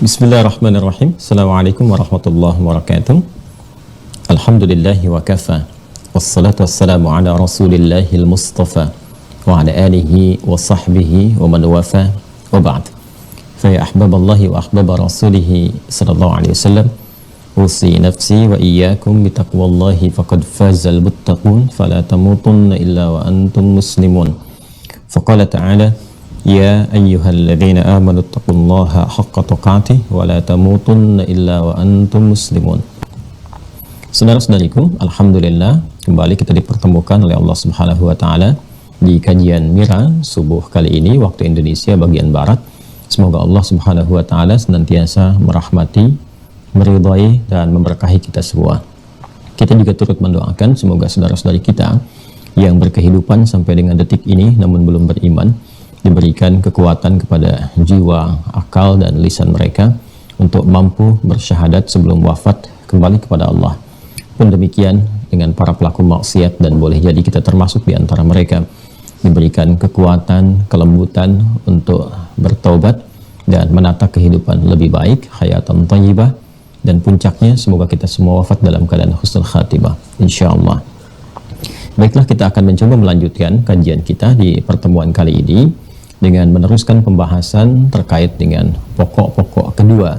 Bismillahirrahmanirrahim. Assalamualaikum warahmatullahi wabarakatuh. Alhamdulillahi wa kafa. Wassalatu wassalamu ala rasulillahil mustafa wa ala alihi wa sahbihi wa man wafa wa ba'd. Fa ya ahbaballahi wa ahbaba rasulihi sallallahu alaihi wasallam, usi nafsi wa iyyakum bitaqwallahi faqad fazal muttaqun fala tamutunna illa wa antum muslimun. Faqala ta'ala ya ayyuhalladzina amanu taqullaha haqqa tuqatih wa la tamutunna illa wa antum muslimun. Saudara-saudariku, alhamdulillah kembali kita dipertemukan oleh Allah Subhanahu wa taala di kajian Mira subuh kali ini waktu Indonesia bagian barat. Semoga Allah Subhanahu wa taala senantiasa merahmati, meridhai dan memberkahi kita semua. Kita juga turut mendoakan semoga saudara-saudari kita yang berkehidupan sampai dengan detik ini namun belum beriman diberikan kekuatan kepada jiwa, akal, dan lisan mereka untuk mampu bersyahadat sebelum wafat kembali kepada Allah. Pun demikian dengan para pelaku maksiat, dan boleh jadi kita termasuk di antara mereka, diberikan kekuatan, kelembutan untuk bertaubat dan menata kehidupan lebih baik, hayatan thayyibah, dan puncaknya semoga kita semua wafat dalam keadaan husnul khatimah insyaallah. Baiklah, kita akan mencoba melanjutkan kajian kita di pertemuan kali ini dengan meneruskan pembahasan terkait dengan pokok-pokok kedua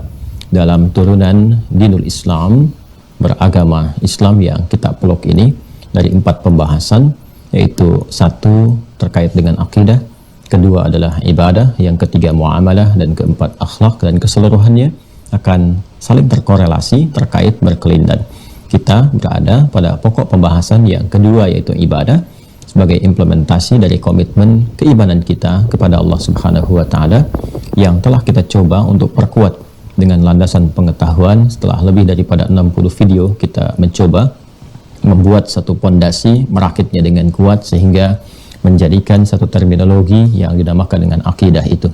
dalam turunan dinul Islam, beragama Islam yang kita peluk ini, dari 4 pembahasan, yaitu 1 terkait dengan akidah, kedua adalah ibadah, yang ketiga muamalah, dan keempat akhlak, dan keseluruhannya akan saling terkorelasi terkait berkelindan. Kita berada pada pokok pembahasan yang kedua, yaitu ibadah, sebagai implementasi dari komitmen keimanan kita kepada Allah Subhanahu wa taala yang telah kita coba untuk perkuat dengan landasan pengetahuan. Setelah lebih daripada 60 video kita mencoba membuat satu pondasi, merakitnya dengan kuat sehingga menjadikan satu terminologi yang dinamakan dengan akidah itu.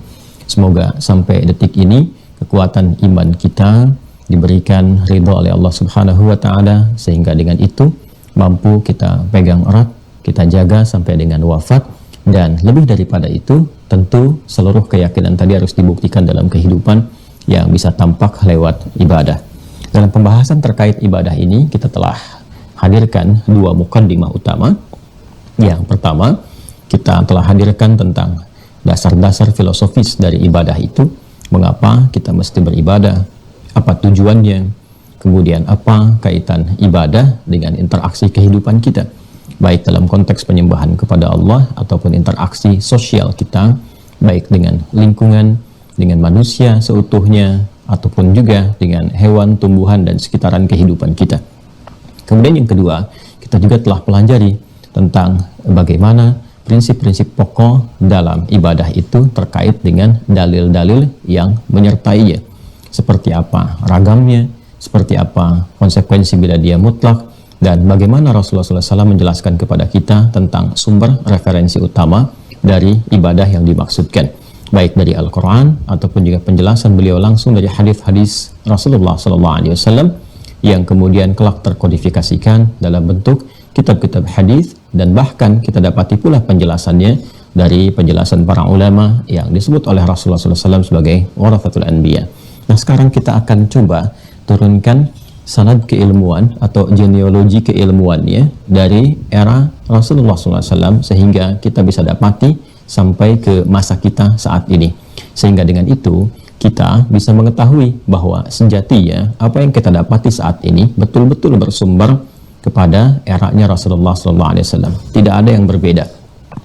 Semoga sampai detik ini kekuatan iman kita diberikan ridha oleh Allah Subhanahu wa taala sehingga dengan itu mampu kita pegang erat, kita jaga sampai dengan wafat. Dan lebih daripada itu, tentu seluruh keyakinan tadi harus dibuktikan dalam kehidupan yang bisa tampak lewat ibadah. Dalam pembahasan terkait ibadah ini, kita telah hadirkan 2 mukaddimah utama. Yang pertama, kita telah hadirkan tentang dasar-dasar filosofis dari ibadah itu, mengapa kita mesti beribadah, apa tujuannya, kemudian apa kaitan ibadah dengan interaksi kehidupan kita, baik dalam konteks penyembahan kepada Allah ataupun interaksi sosial kita, baik dengan lingkungan, dengan manusia seutuhnya, ataupun juga dengan hewan, tumbuhan, dan sekitaran kehidupan kita. Kemudian yang kedua, kita juga telah pelajari tentang bagaimana prinsip-prinsip pokok dalam ibadah itu terkait dengan dalil-dalil yang menyertainya. Seperti apa ragamnya, seperti apa konsekuensi bila dia mutlak, dan bagaimana Rasulullah SAW menjelaskan kepada kita tentang sumber referensi utama dari ibadah yang dimaksudkan, baik dari Al-Quran ataupun juga penjelasan beliau langsung dari hadis-hadis Rasulullah SAW yang kemudian kelak terkodifikasikan dalam bentuk kitab-kitab hadis, dan bahkan kita dapati pula penjelasannya dari penjelasan para ulama yang disebut oleh Rasulullah SAW sebagai warathatul anbiya. Nah, sekarang kita akan coba turunkan sanad keilmuan atau genealogi keilmuannya dari era Rasulullah SAW sehingga kita bisa dapati sampai ke masa kita saat ini, sehingga dengan itu kita bisa mengetahui bahwa sejatinya apa yang kita dapati saat ini betul-betul bersumber kepada eranya Rasulullah SAW. Tidak ada yang berbeda.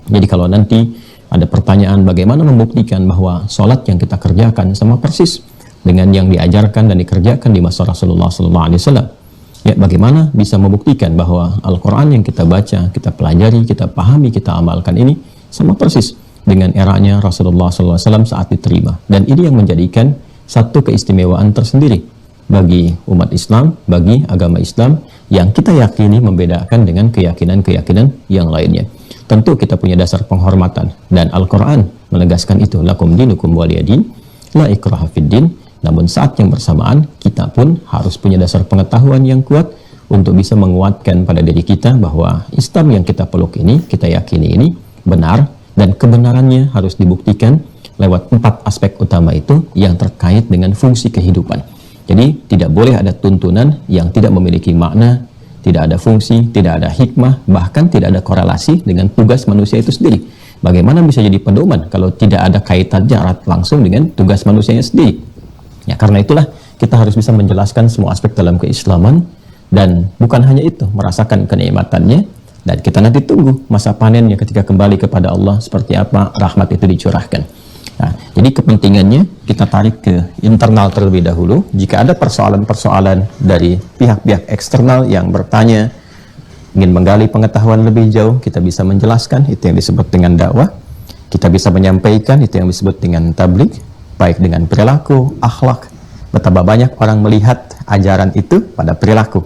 Jadi kalau nanti ada pertanyaan bagaimana membuktikan bahwa sholat yang kita kerjakan sama persis dengan yang diajarkan dan dikerjakan di masa Rasulullah SAW, ya bagaimana bisa membuktikan bahwa Al-Quran yang kita baca, kita pelajari, kita pahami, kita amalkan ini sama persis dengan eranya Rasulullah SAW saat diterima. Dan ini yang menjadikan satu keistimewaan tersendiri bagi umat Islam, bagi agama Islam yang kita yakini membedakan dengan keyakinan-keyakinan yang lainnya. Tentu kita punya dasar penghormatan, dan Al-Quran menegaskan itu, lakum dinukum waliyadin, la ikraha fid din. Namun saat yang bersamaan kita pun harus punya dasar pengetahuan yang kuat untuk bisa menguatkan pada diri kita bahwa Islam yang kita peluk ini, kita yakini ini benar, dan kebenarannya harus dibuktikan lewat 4 aspek utama itu yang terkait dengan fungsi kehidupan. Jadi tidak boleh ada tuntunan yang tidak memiliki makna, tidak ada fungsi, tidak ada hikmah, bahkan tidak ada korelasi dengan tugas manusia itu sendiri. Bagaimana bisa jadi pedoman kalau tidak ada kaitannya erat langsung dengan tugas manusianya sendiri? Ya, karena itulah kita harus bisa menjelaskan semua aspek dalam keislaman, dan bukan hanya itu, merasakan kenikmatannya, dan kita nanti tunggu masa panennya ketika kembali kepada Allah seperti apa rahmat itu dicurahkan. Nah, jadi kepentingannya kita tarik ke internal terlebih dahulu. Jika ada persoalan-persoalan dari pihak-pihak eksternal yang bertanya, ingin menggali pengetahuan lebih jauh, kita bisa menjelaskan, itu yang disebut dengan dakwah. Kita bisa menyampaikan, itu yang disebut dengan tabligh, baik dengan perilaku, akhlak. Betapa banyak orang melihat ajaran itu pada perilaku.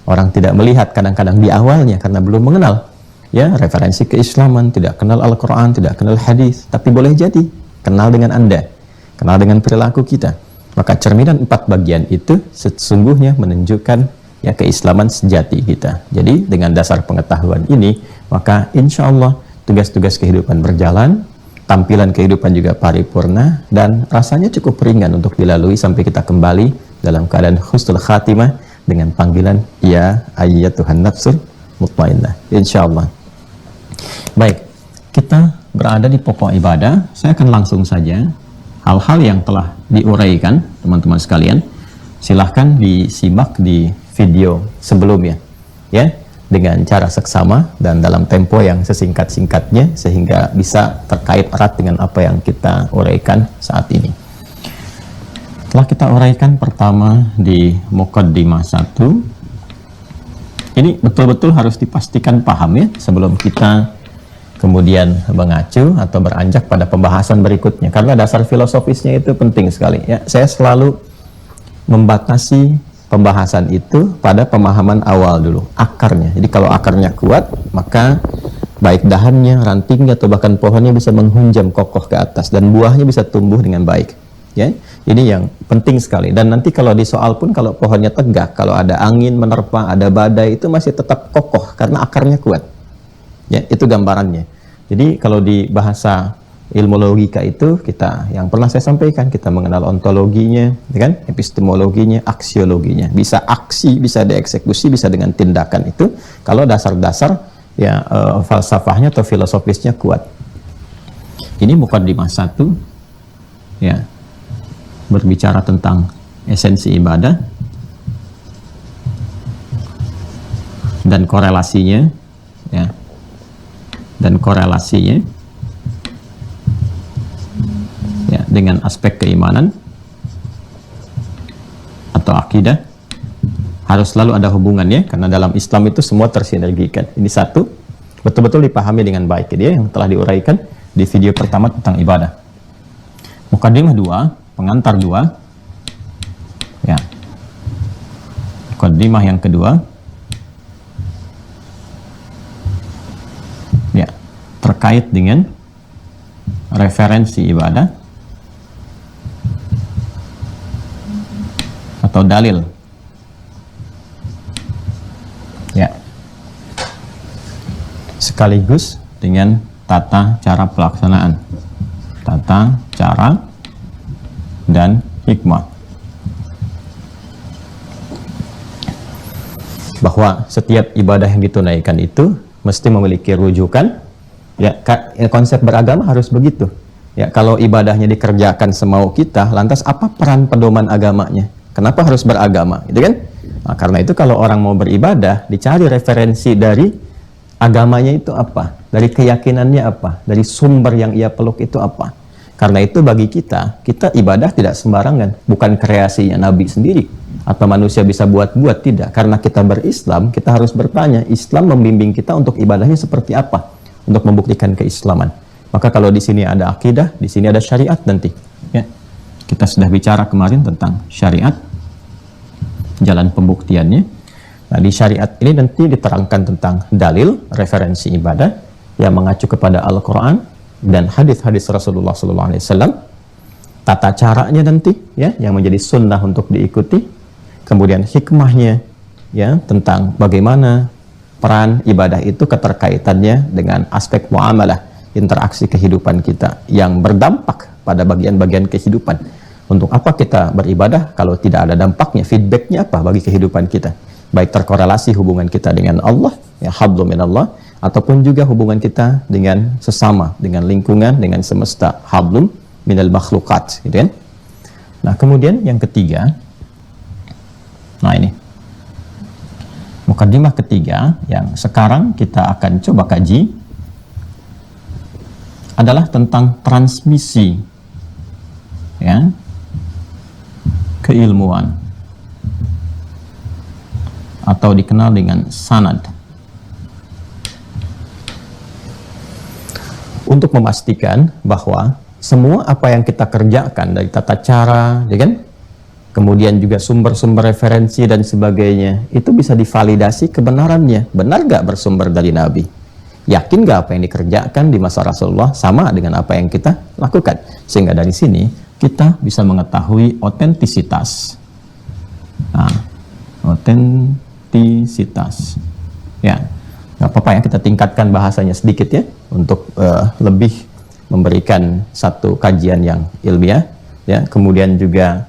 Orang tidak melihat kadang-kadang di awalnya karena belum mengenal ya referensi keislaman, tidak kenal Al-Quran, tidak kenal hadis, tapi boleh jadi kenal dengan Anda, kenal dengan perilaku kita. Maka cerminan 4 bagian itu sesungguhnya menunjukkan ya keislaman sejati kita. Jadi dengan dasar pengetahuan ini, maka insya Allah tugas-tugas kehidupan berjalan, tampilan kehidupan juga paripurna, dan rasanya cukup ringan untuk dilalui sampai kita kembali dalam keadaan husnul khatimah dengan panggilan ya ayyatuhan nafsul mutmainnah, insya Allah. Baik, kita berada di pokok ibadah. Saya akan langsung saja hal-hal yang telah diuraikan teman-teman sekalian, silahkan disimak di video sebelumnya ya, dengan cara seksama dan dalam tempo yang sesingkat-singkatnya sehingga bisa terkait erat dengan apa yang kita uraikan saat ini. Telah kita uraikan pertama di Muqaddimah 1. Ini betul-betul harus dipastikan paham ya sebelum kita kemudian mengacu atau beranjak pada pembahasan berikutnya, karena dasar filosofisnya itu penting sekali ya. Saya selalu membatasi pembahasan itu pada pemahaman awal dulu, akarnya. Jadi kalau akarnya kuat, maka baik dahannya, rantingnya, atau bahkan pohonnya bisa menghunjam kokoh ke atas dan buahnya bisa tumbuh dengan baik ya. Ini yang penting sekali. Dan nanti kalau di soal pun, kalau pohonnya tegak, kalau ada angin menerpa, ada badai, itu masih tetap kokoh karena akarnya kuat ya. Itu gambarannya. Jadi kalau di bahasa ilmu logika itu, kita yang pernah saya sampaikan, kita mengenal ontologinya ya kan, epistemologinya, aksiologinya. Bisa aksi, bisa dieksekusi, bisa dengan tindakan. Itu kalau dasar-dasar ya falsafahnya atau filosofisnya kuat. Ini Muqaddimah 1 ya, berbicara tentang esensi ibadah dan korelasinya ya, dan korelasinya ya dengan aspek keimanan atau akidah. Harus selalu ada hubungannya, karena dalam Islam itu semua tersinergikan. Ini satu, betul-betul dipahami dengan baik dia yang telah diuraikan di video pertama tentang ibadah. Muqaddimah 2, pengantar 2 ya, muqaddimah yang kedua ya, terkait dengan referensi ibadah atau dalil ya, sekaligus dengan tata cara pelaksanaan, tata cara dan hikmah, bahwa setiap ibadah yang ditunaikan itu mesti memiliki rujukan ya. Konsep beragama harus begitu ya. Kalau ibadahnya dikerjakan semau kita, lantas apa peran pedoman agamanya? Kenapa harus beragama, gitu kan? Nah, karena itu kalau orang mau beribadah, dicari referensi dari agamanya itu apa, dari keyakinannya apa, dari sumber yang ia peluk itu apa. Karena itu bagi kita ibadah tidak sembarangan, bukan kreasinya Nabi sendiri atau manusia bisa buat-buat, tidak. Karena kita berislam, kita harus bertanya, Islam membimbing kita untuk ibadahnya seperti apa, untuk membuktikan keislaman. Maka kalau di sini ada akidah, di sini ada syariat nanti. Ya. Kita sudah bicara kemarin tentang syariat, jalan pembuktiannya. Nah, di syariat ini nanti diterangkan tentang dalil, referensi ibadah yang mengacu kepada Al-Quran dan hadis-hadis Rasulullah SAW, tata caranya nanti ya yang menjadi sunnah untuk diikuti, kemudian hikmahnya ya tentang bagaimana peran ibadah itu keterkaitannya dengan aspek muamalah, interaksi kehidupan kita yang berdampak pada bagian-bagian kehidupan. Untuk apa kita beribadah kalau tidak ada dampaknya, feedbacknya apa bagi kehidupan kita? Baik terkorelasi hubungan kita dengan Allah, ya hablum minallah, ataupun juga hubungan kita dengan sesama, dengan lingkungan, dengan semesta, hablum minal makhlukat, gitu kan? Nah, kemudian yang ketiga, nah ini mukadimah ketiga yang sekarang kita akan coba kaji adalah tentang transmisi, ya, keilmuan atau dikenal dengan sanad. Untuk memastikan bahwa semua apa yang kita kerjakan dari tata cara, ya kan? Kemudian juga sumber-sumber referensi dan sebagainya, itu bisa divalidasi kebenarannya. Benar gak bersumber dari Nabi? Yakin gak apa yang dikerjakan di masa Rasulullah sama dengan apa yang kita lakukan? Sehingga dari sini kita bisa mengetahui otentisitas. Nah, otentisitas. Ya, gak apa-apa ya, kita tingkatkan bahasanya sedikit ya, untuk lebih memberikan satu kajian yang ilmiah, ya. Kemudian juga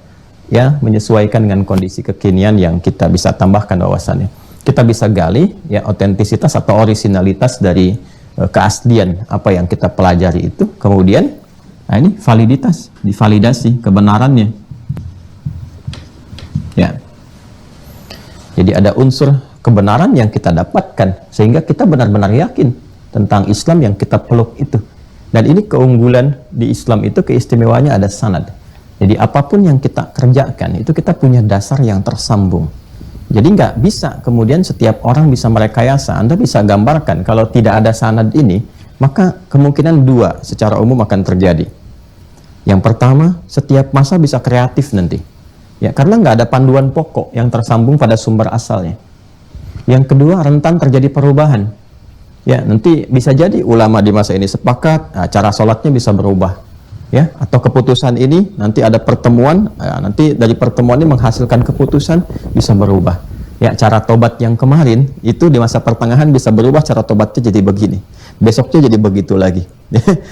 ya menyesuaikan dengan kondisi kekinian yang kita bisa tambahkan wawasannya. Kita bisa gali ya otentisitas atau orisinalitas dari keaslian apa yang kita pelajari itu. Kemudian nah ini validitas, divalidasi kebenarannya. Ya. Jadi ada unsur kebenaran yang kita dapatkan sehingga kita benar-benar yakin tentang Islam yang kita peluk itu. Dan ini keunggulan di Islam itu, keistimewaannya ada sanad. Jadi apapun yang kita kerjakan itu kita punya dasar yang tersambung. Jadi nggak bisa kemudian setiap orang bisa merekayasa. Anda bisa gambarkan kalau tidak ada sanad ini, maka kemungkinan dua secara umum akan terjadi. Yang pertama, setiap masa bisa kreatif nanti. Ya, karena nggak ada panduan pokok yang tersambung pada sumber asalnya. Yang kedua, rentan terjadi perubahan. Ya, nanti bisa jadi ulama di masa ini sepakat, nah, cara sholatnya bisa berubah. Ya, atau keputusan ini nanti ada pertemuan, nanti dari pertemuan ini menghasilkan keputusan bisa berubah. Ya, cara tobat yang kemarin itu di masa pertengahan bisa berubah, cara tobatnya jadi begini, besoknya jadi begitu lagi,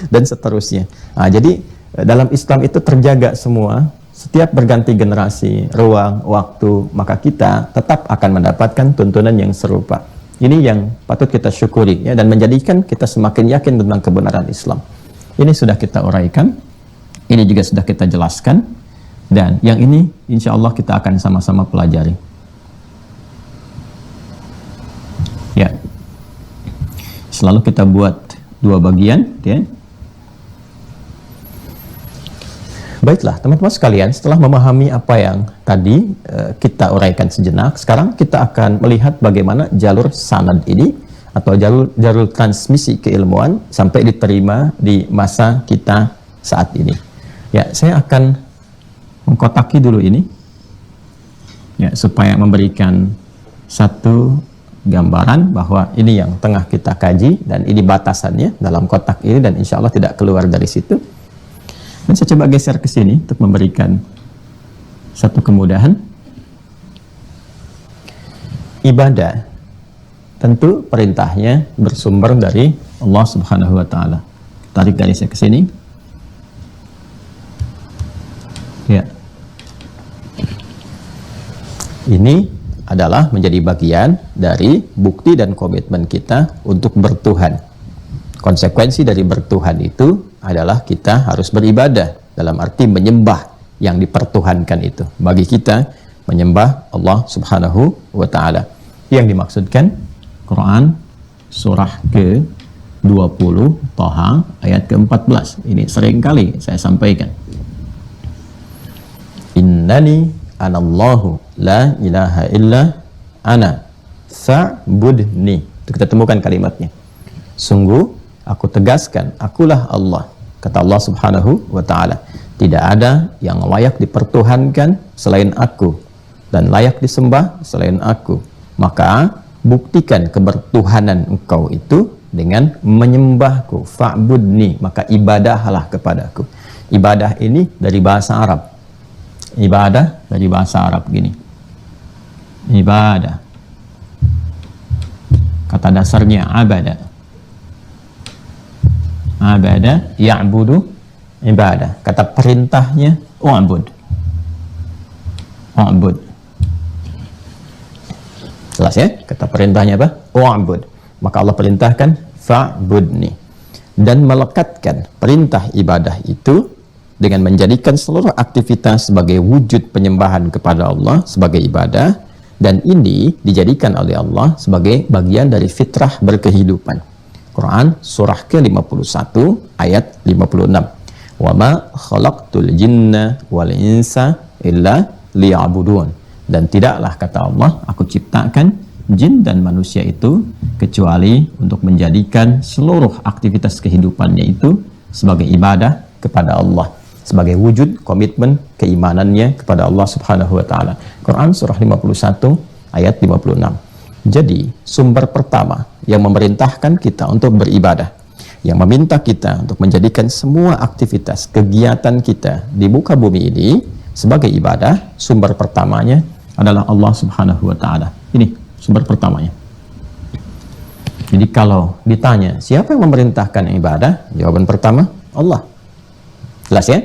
dan seterusnya. Nah, jadi dalam Islam itu terjaga semua, setiap berganti generasi, ruang, waktu, maka kita tetap akan mendapatkan tuntunan yang serupa. Ini yang patut kita syukuri ya, dan menjadikan kita semakin yakin tentang kebenaran Islam. Ini sudah kita uraikan, ini juga sudah kita jelaskan, dan yang ini insya Allah kita akan sama-sama pelajari. Ya, selalu kita buat dua bagian, ya. Baiklah teman-teman sekalian, setelah memahami apa yang tadi kita uraikan sejenak, sekarang kita akan melihat bagaimana jalur sanad ini atau jalur transmisi keilmuan sampai diterima di masa kita saat ini. Ya, saya akan mengkotaki dulu ini ya, supaya memberikan satu gambaran bahwa ini yang tengah kita kaji dan ini batasannya dalam kotak ini, dan insya Allah tidak keluar dari situ. Dan saya coba geser ke sini untuk memberikan satu kemudahan. Ibadah tentu perintahnya bersumber dari Allah Subhanahu wa taala. Tarik garisnya ke sini. Ya. Ini adalah menjadi bagian dari bukti dan komitmen kita untuk bertuhan. Konsekuensi dari bertuhan itu adalah kita harus beribadah, dalam arti menyembah yang dipertuhankan itu. Bagi kita menyembah Allah Subhanahu wa taala. Yang dimaksudkan Quran surah ke-20 Thaha ayat ke-14. Ini seringkali saya sampaikan. Innani anallahu la ilaha illa ana fa'budni. Itu kita temukan kalimatnya. Sungguh aku tegaskan, akulah Allah. Kata Allah Subhanahu wa ta'ala, tidak ada yang layak dipertuhankan selain aku, dan layak disembah selain aku. Maka buktikan kebertuhanan engkau itu dengan menyembahku. Fa'budni, maka ibadahlah kepadaku. Ibadah ini dari bahasa Arab. Ibadah dari bahasa Arab gini. Ibadah. Kata dasarnya abada. Abada ya'budu ibadah. Kata perintahnya u'bud. U'bud. Jelas ya? Kata perintahnya apa? U'bud. Maka Allah perintahkan fa'budni. Dan melekatkan perintah ibadah itu dengan menjadikan seluruh aktivitas sebagai wujud penyembahan kepada Allah sebagai ibadah, dan ini dijadikan oleh Allah sebagai bagian dari fitrah berkehidupan. Quran surah ke-51 ayat 56. Wa ma khalaqtul jinna wal insa illa liya'budun. Dan tidaklah, kata Allah, aku ciptakan jin dan manusia itu kecuali untuk menjadikan seluruh aktivitas kehidupannya itu sebagai ibadah kepada Allah, sebagai wujud komitmen keimanannya kepada Allah Subhanahu wa taala. Quran surah 51 ayat 56. Jadi, sumber pertama yang memerintahkan kita untuk beribadah, yang meminta kita untuk menjadikan semua aktivitas kegiatan kita di muka bumi ini sebagai ibadah, sumber pertamanya adalah Allah Subhanahu wa taala. Ini sumber pertamanya. Jadi kalau ditanya siapa yang memerintahkan ibadah, jawaban pertama Allah. Jelas ya?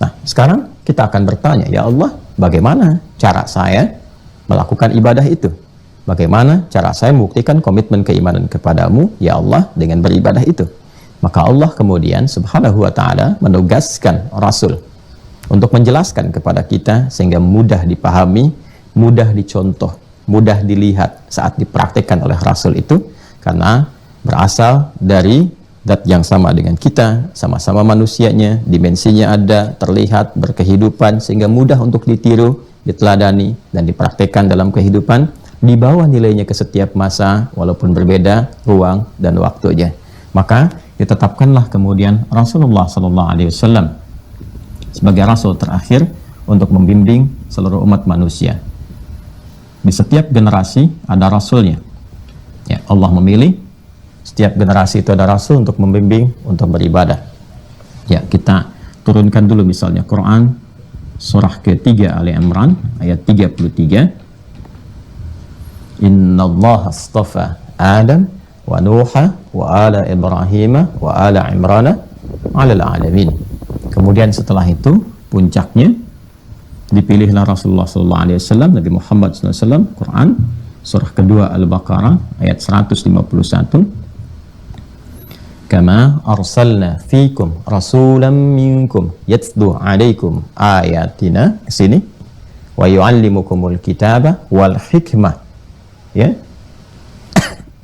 Nah, sekarang kita akan bertanya, ya Allah, bagaimana cara saya melakukan ibadah itu? Bagaimana cara saya membuktikan komitmen keimanan kepadamu, ya Allah, dengan beribadah itu? Maka Allah kemudian Subhanahu wa ta'ala menugaskan Rasul untuk menjelaskan kepada kita sehingga mudah dipahami, mudah dicontoh, mudah dilihat saat dipraktikkan oleh Rasul itu, karena berasal dari zat yang sama dengan kita, sama-sama manusianya, dimensinya ada, terlihat, berkehidupan, sehingga mudah untuk ditiru, diteladani, dan dipraktikkan dalam kehidupan, dibawa nilainya ke setiap masa, walaupun berbeda ruang dan waktunya. Maka ditetapkanlah kemudian Rasulullah SAW sebagai Rasul terakhir untuk membimbing seluruh umat manusia. Di setiap generasi ada Rasulnya. Ya, Allah memilih setiap generasi itu ada Rasul untuk membimbing, untuk beribadah. Ya, kita turunkan dulu misalnya Quran surah ke-3 Ali Imran ayat 33. Innallaha astafa Adam wa Nuha wa ala Ibrahim wa ala Imrana 'alal 'alamin. Kemudian setelah itu puncaknya dipilihlah Rasulullah SAW, Nabi Muhammad SAW. Quran surah kedua Al-Baqarah ayat 151. Kama arsalna fikum rasulan minkum yatlu alaikum ayatina, kesini, wa yuallimukumul kitaba wal hikmah. Ya.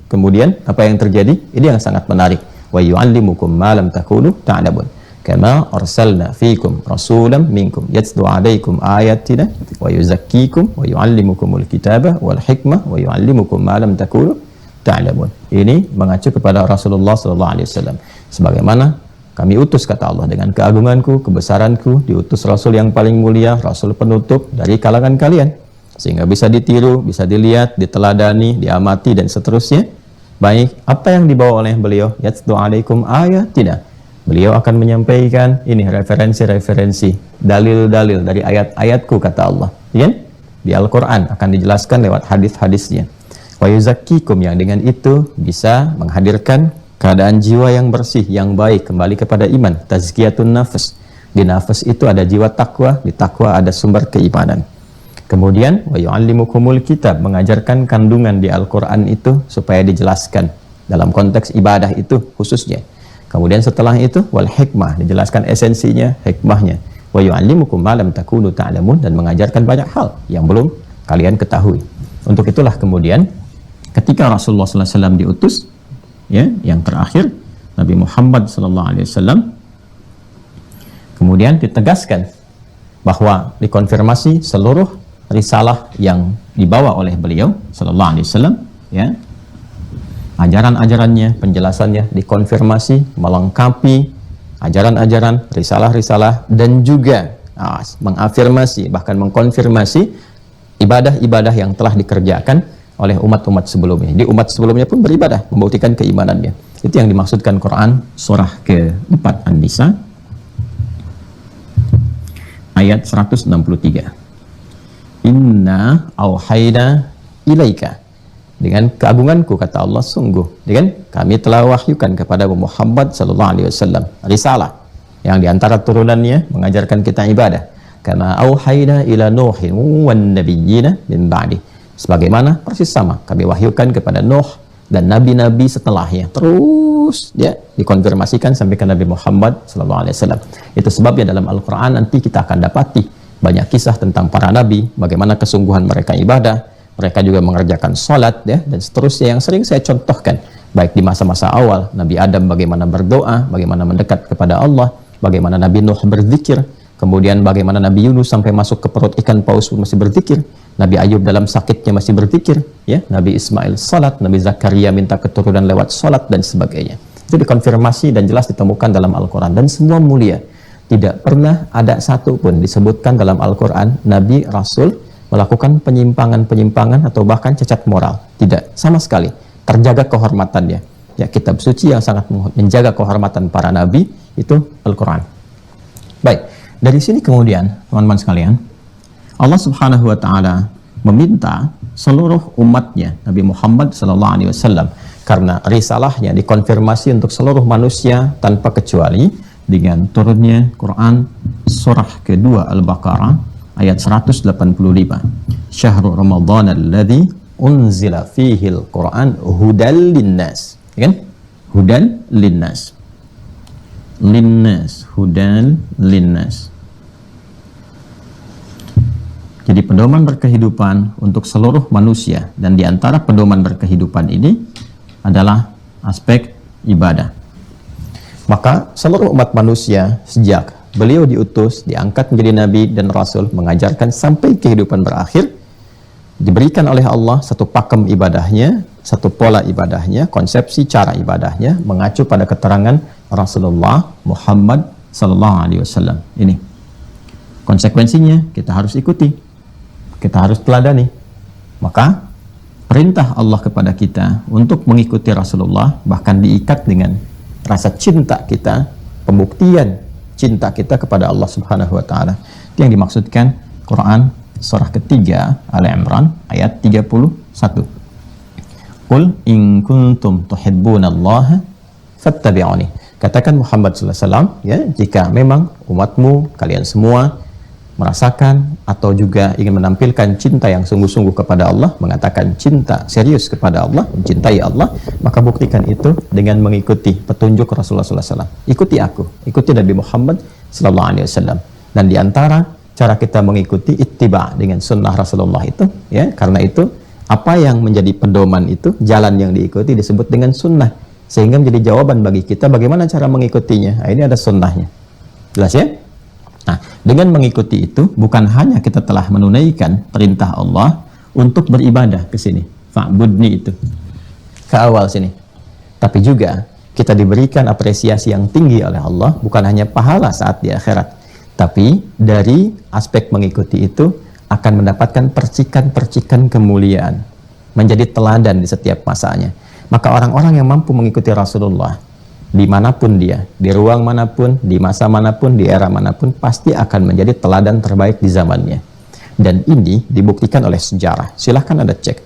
Kemudian apa yang terjadi? Ini yang sangat menarik. Wa yuallimukum ma lam takunu ta'lamun. Kama arsalna fikum rasulan minkum yatlu alaikum ayatina wa yuzakkikum wa yuallimukumul kitaba wal hikmah wa yuallimukum ma lam takunu ta'lamun. Ini mengacu kepada Rasulullah SAW. Sebagaimana kami utus, kata Allah, dengan keagunganku, kebesaranku, diutus Rasul yang paling mulia, Rasul penutup dari kalangan kalian, sehingga bisa ditiru, bisa dilihat, diteladani, diamati, dan seterusnya. Baik, apa yang dibawa oleh beliau? Yatlu alaikum ayatina. Beliau akan menyampaikan ini referensi-referensi, dalil-dalil dari ayat-ayatku, kata Allah. Ya? Di Al-Quran akan dijelaskan lewat hadis-hadisnya. Wa yuzakkikum, yang dengan itu bisa menghadirkan keadaan jiwa yang bersih, yang baik, kembali kepada iman. Tazkiyatun nafas. Di nafas itu ada jiwa takwa, di takwa ada sumber keimanan. Kemudian wa yu'allimukumul kitab, mengajarkan kandungan di Al-Quran itu supaya dijelaskan dalam konteks ibadah itu khususnya. Kemudian setelah itu wal hikmah, dijelaskan esensinya, hikmahnya. Wa yu'allimukum ma lam takunu ta'lamun, dan mengajarkan banyak hal yang belum kalian ketahui. Untuk itulah kemudian ketika Rasulullah SAW diutus, ya, yang terakhir Nabi Muhammad SAW, kemudian ditegaskan bahwa dikonfirmasi seluruh risalah yang dibawa oleh beliau SAW, ya, ajaran-ajarannya, penjelasannya dikonfirmasi, melengkapi ajaran-ajaran, risalah-risalah, dan juga mengafirmasi, bahkan mengkonfirmasi ibadah-ibadah yang telah dikerjakan oleh umat-umat sebelumnya. Di umat sebelumnya pun beribadah, membuktikan keimanannya. Itu yang dimaksudkan Quran surah ke-4 An-Nisa ayat 163. Inna auhayna ilaika, dengan keagunganku, kata Allah, sungguh dengan kami telah wahyukan kepada Muhammad sallallahu alaihi wasallam risalah. Yang diantara turunannya mengajarkan kita ibadah. Karena auhayna ila Nuhin wan nabiyyina min ba'di. Sebagaimana persis sama kami wahyukan kepada Nuh dan nabi-nabi setelahnya. Terus dia dikonfirmasikan sampai ke Nabi Muhammad SAW. Itu sebabnya dalam Al-Quran nanti kita akan dapati banyak kisah tentang para nabi, bagaimana kesungguhan mereka ibadah, mereka juga mengerjakan sholat, ya, dan seterusnya yang sering saya contohkan. Baik di masa-masa awal, Nabi Adam bagaimana berdoa, bagaimana mendekat kepada Allah, bagaimana Nabi Nuh berzikir, kemudian bagaimana Nabi Yunus sampai masuk ke perut ikan paus pun masih berzikir, Nabi Ayub dalam sakitnya masih berzikir, ya, Nabi Ismail salat, Nabi Zakaria minta keturunan lewat salat dan sebagainya. Itu dikonfirmasi dan jelas ditemukan dalam Al-Quran dan semua mulia. Tidak pernah ada satu pun disebutkan dalam Al-Quran Nabi Rasul melakukan penyimpangan-penyimpangan atau bahkan cacat moral. Tidak, sama sekali. Terjaga kehormatannya. Ya, kitab suci yang sangat menjaga kehormatan para nabi itu Al-Quran. Baik, dari sini kemudian teman-teman sekalian, Allah Subhanahu wa taala meminta seluruh umatnya Nabi Muhammad SAW, karena risalahnya dikonfirmasi untuk seluruh manusia tanpa kecuali dengan turunnya Quran surah kedua Al-Baqarah ayat 185. Syahrul Ramadan alladzi unzila fihi al-Quran hudal linnas. Kan? Hudal linnas. Linnas, hudal linnas. Jadi pedoman berkehidupan untuk seluruh manusia, dan di antara pedoman berkehidupan ini adalah aspek ibadah. Maka seluruh umat manusia sejak beliau diutus, diangkat menjadi nabi dan rasul, mengajarkan sampai kehidupan berakhir, diberikan oleh Allah satu pakem ibadahnya, satu pola ibadahnya, konsepsi cara ibadahnya mengacu pada keterangan Rasulullah Muhammad SAW. Ini konsekuensinya kita harus ikuti. Kita harus teladani. Maka perintah Allah kepada kita untuk mengikuti Rasulullah bahkan diikat dengan rasa cinta kita, pembuktian cinta kita kepada Allah Subhanahu wa taala. Itu yang dimaksudkan Quran surah ketiga Ali Imran ayat 31. Qul in kuntum tuhibbunallaha fattabi'uni. Katakan Muhammad sallallahu alaihi wasallam, ya, jika memang umatmu, kalian semua merasakan atau juga ingin menampilkan cinta yang sungguh-sungguh kepada Allah, mengatakan cinta serius kepada Allah, mencintai Allah, maka buktikan itu dengan mengikuti petunjuk Rasulullah SAW. Ikuti aku, ikuti Nabi Muhammad SAW. Dan diantara cara kita mengikuti ittiba dengan sunnah Rasulullah itu, ya, karena itu apa yang menjadi pedoman itu, jalan yang diikuti disebut dengan sunnah, sehingga menjadi jawaban bagi kita bagaimana cara mengikutinya. Nah, ini ada sunnahnya, jelas ya. Nah, dengan mengikuti itu bukan hanya kita telah menunaikan perintah Allah untuk beribadah ke sini, fa'budni itu ke awal sini, tapi juga kita diberikan apresiasi yang tinggi oleh Allah, bukan hanya pahala saat di akhirat, tapi dari aspek mengikuti itu akan mendapatkan percikan-percikan kemuliaan, menjadi teladan di setiap masanya. Maka orang-orang yang mampu mengikuti Rasulullah dimanapun dia, di ruang manapun, di masa manapun, di era manapun, pasti akan menjadi teladan terbaik di zamannya. Dan ini dibuktikan oleh sejarah. Silahkan Anda cek.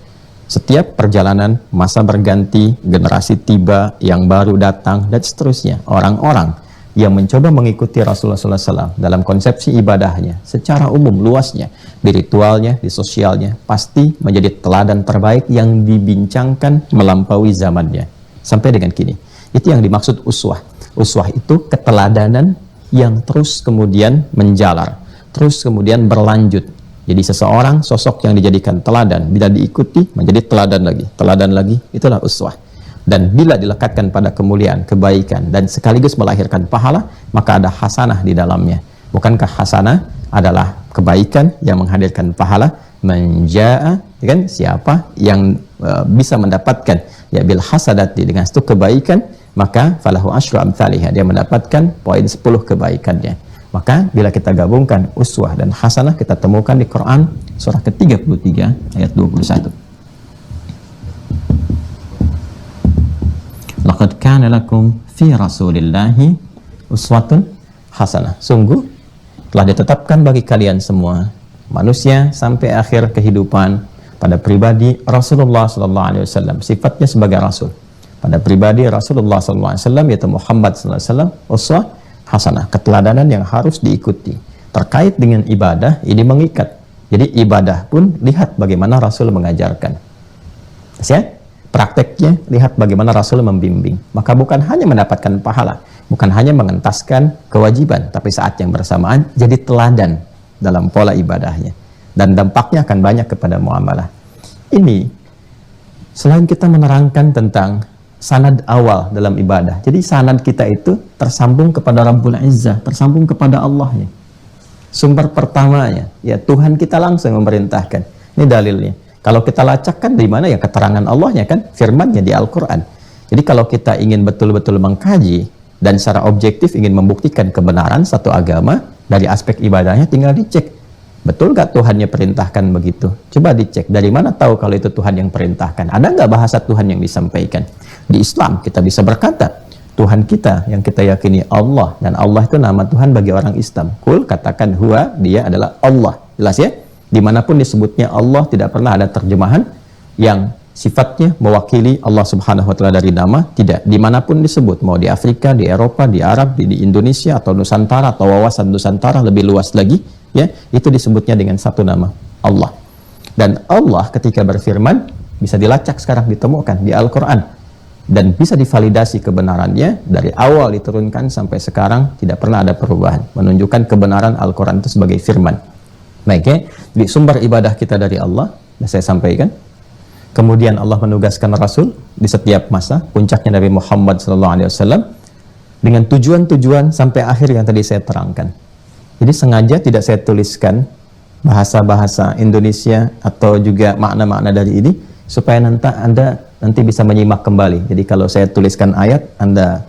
Setiap perjalanan, masa berganti, generasi tiba, yang baru datang, dan seterusnya. Orang-orang yang mencoba mengikuti Rasulullah SAW dalam konsepsi ibadahnya, secara umum, luasnya, di ritualnya, di sosialnya, pasti menjadi teladan terbaik yang dibincangkan melampaui zamannya. Sampai dengan kini. Itu yang dimaksud uswah. Uswah itu keteladanan yang terus kemudian menjalar, terus kemudian berlanjut. Jadi seseorang, sosok yang dijadikan teladan, bila diikuti menjadi teladan lagi, itulah uswah. Dan bila dilekatkan pada kemuliaan, kebaikan, dan sekaligus melahirkan pahala, maka ada hasanah di dalamnya. Bukankah hasanah adalah kebaikan yang menghadirkan pahala? Menja'a, kan, siapa yang bisa mendapatkan ya bil hasadati, dengan satu kebaikan, maka falahu asyru amthaliha, dia mendapatkan poin 10 kebaikannya. Maka bila kita gabungkan uswah dan hasanah, kita temukan di Quran surah ke-33 ayat 21. Laqad kana lakum fi rasulillahi uswatun hasanah. Sungguh telah ditetapkan bagi kalian semua manusia sampai akhir kehidupan pada pribadi Rasulullah SAW, sifatnya sebagai Rasul. Pada pribadi Rasulullah SAW, yaitu Muhammad SAW, uswah hasanah, keteladanan yang harus diikuti. Terkait dengan ibadah, ini mengikat. Jadi ibadah pun lihat bagaimana Rasul mengajarkan. Ya? Prakteknya lihat bagaimana Rasul membimbing. Maka bukan hanya mendapatkan pahala, bukan hanya mengentaskan kewajiban, tapi saat yang bersamaan jadi teladan dalam pola ibadahnya. Dan dampaknya akan banyak kepada muamalah. Ini selain kita menerangkan tentang sanad awal dalam ibadah, jadi sanad kita itu tersambung kepada Rabbul Izzah, tersambung kepada Allahnya. Sumber pertamanya, ya Tuhan kita langsung memerintahkan. Ini dalilnya. Kalau kita lacakkan di mana ya keterangan Allahnya kan, firman-Nya di Al-Quran. Jadi kalau kita ingin betul-betul mengkaji dan secara objektif ingin membuktikan kebenaran satu agama dari aspek ibadahnya, tinggal dicek. Betul nggak Tuhannya perintahkan begitu? Coba dicek. Dari mana tahu kalau itu Tuhan yang perintahkan? Ada nggak bahasa Tuhan yang disampaikan? Di Islam kita bisa berkata, Tuhan kita yang kita yakini Allah, dan Allah itu nama Tuhan bagi orang Islam. Kul, katakan huwa, dia adalah Allah. Jelas ya? Dimanapun disebutnya Allah, tidak pernah ada terjemahan yang sifatnya mewakili Allah Subhanahu wa Ta'ala dari nama. Tidak. Dimanapun disebut, mau di Afrika, di Eropa, di Arab, di Indonesia, atau Nusantara, atau wawasan Nusantara lebih luas lagi, ya, itu disebutnya dengan satu nama, Allah. Dan Allah ketika berfirman bisa dilacak sekarang, ditemukan di Al-Quran, dan bisa divalidasi kebenarannya dari awal diturunkan sampai sekarang tidak pernah ada perubahan, menunjukkan kebenaran Al-Quran itu sebagai firman. Baik ya, di sumber ibadah kita dari Allah, sudah saya sampaikan. Kemudian Allah menugaskan Rasul di setiap masa, puncaknya Nabi Muhammad SAW, dengan tujuan-tujuan sampai akhir yang tadi saya terangkan. Jadi sengaja tidak saya tuliskan bahasa-bahasa Indonesia atau juga makna-makna dari ini, supaya nanti bisa menyimak kembali. Jadi kalau saya tuliskan ayat, Anda